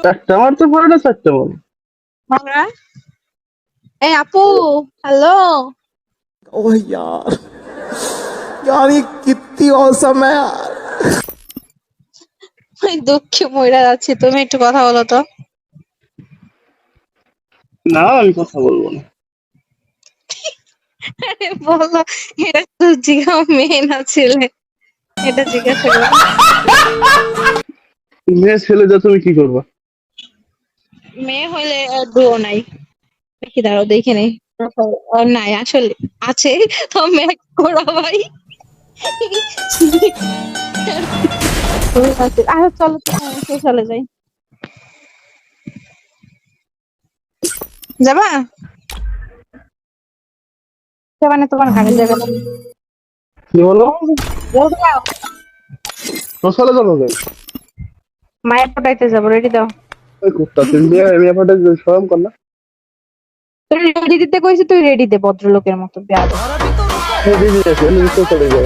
চারটা মারতে পারে না, চারটা মার। এই আপু, হ্যালো। ओह यार यार ये कितनी औसम है यार। দুঃখে মইরা যাচ্ছি, তুমি একটু কথা বলো তো। না আমি কথা বলবো না। আরে বলো, এটা তো জিজ্ঞাসা মেয়ে না ছেলে, এটা জিজ্ঞাসা করো। মেয়ে ছেলে যা তুমি কি করবা? মেয়ে হইলে ডুও নাই, দেখি দাঁড়াও দেখে নেই। নাই আসলে আছে তো ম্যাক করা ভাই। আরে চলো তো চলে যাই। যাবা যাবা না, তোমার গাড়ি যাবে না। কি বলো? জলদি যাও। তো চলে যাবো গে। মায়ের পটাইতে যাবো, রেডি দাও। ওই কুত্তা তুমি বিয়ে আমি এফাটে সরম কর না। তুই রেডি দিতে কইছি, তুই রেডি দে ভদ্রলোকের মতো। দিদি আছে, চলে যায়।